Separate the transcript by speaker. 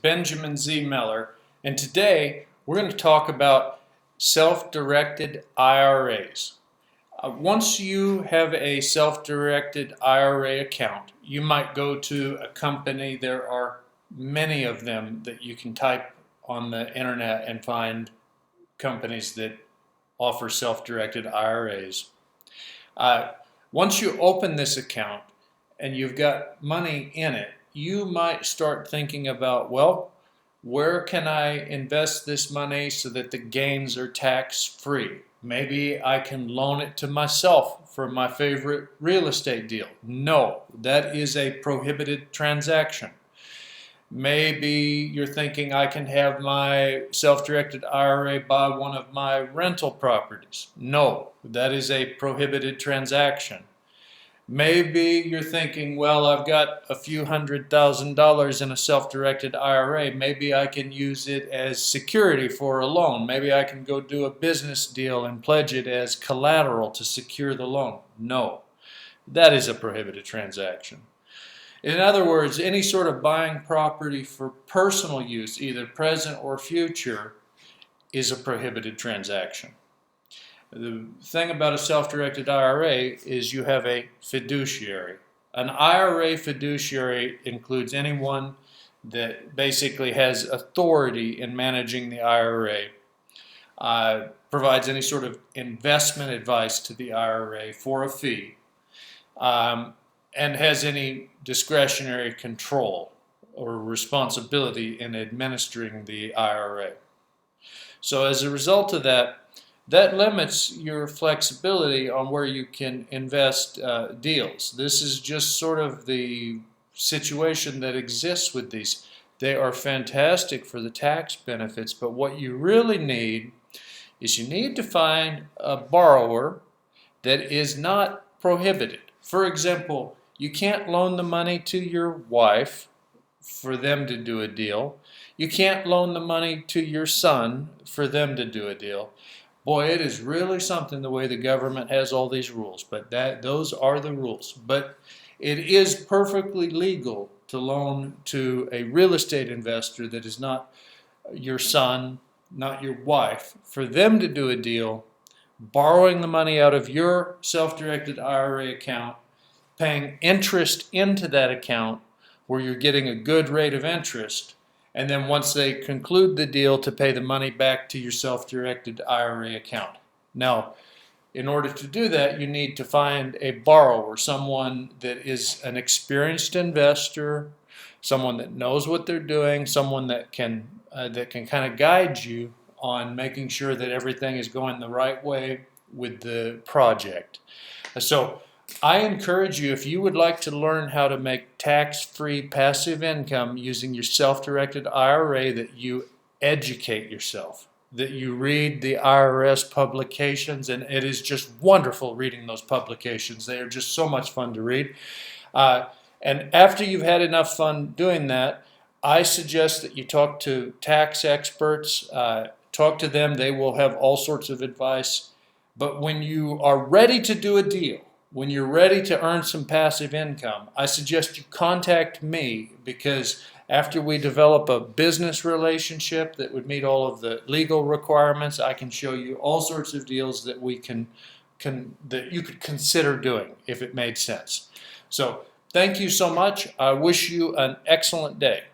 Speaker 1: Benjamin Z. Miller, and today we're going to talk about self-directed IRAs. Once you have a self-directed IRA account, you might go to a company. There are many of them that you can type on the internet and find companies that offer self-directed IRAs. Once you open this account and you've got money in it, you might start thinking about, well, where can I invest this money so that the gains are tax-free? Maybe I can loan it to myself for my favorite real estate deal. No, that is a prohibited transaction. Maybe you're thinking I can have my self-directed IRA buy one of my rental properties. No, that is a prohibited transaction. Maybe you're thinking, well, I've got a few $100,000 in a self-directed IRA. Maybe I can use it as security for a loan. Maybe I can go do a business deal and pledge it as collateral to secure the loan. No, that is a prohibited transaction. In other words, any sort of buying property for personal use, either present or future, is a prohibited transaction. The thing about a self-directed IRA is you have a fiduciary. An IRA fiduciary includes anyone that basically has authority in managing the IRA, provides any sort of investment advice to the IRA for a fee, and has any discretionary control or responsibility in administering the IRA. So as a result of that, that limits your flexibility on where you can invest deals. This is just sort of the situation that exists with these. They are fantastic for the tax benefits, but what you really need is you need to find a borrower that is not prohibited. For example, you can't loan the money to your wife for them to do a deal. You can't loan the money to your son for them to do a deal. Boy, it is really something the way the government has all these rules, but those are the rules. But it is perfectly legal to loan to a real estate investor that is not your son, not your wife, for them to do a deal, borrowing the money out of your self-directed IRA account, paying interest into that account where you're getting a good rate of interest, and then once they conclude the deal, to pay the money back to your self-directed IRA account. Now, in order to do that, you need to find a borrower, someone that is an experienced investor, someone that knows what they're doing, someone that can kind of guide you on making sure that everything is going the right way with the project. So I encourage you, if you would like to learn how to make tax-free passive income using your self-directed IRA, that you educate yourself, that you read the IRS publications, and it is just wonderful reading those publications. They are just so much fun to read. And after you've had enough fun doing that, I suggest that you talk to tax experts, talk to them. They will have all sorts of advice. But when you are ready to do a deal, when you're ready to earn some passive income, I suggest you contact me, because after we develop a business relationship that would meet all of the legal requirements, I can show you all sorts of deals that that you could consider doing if it made sense. So thank you so much. I wish you an excellent day.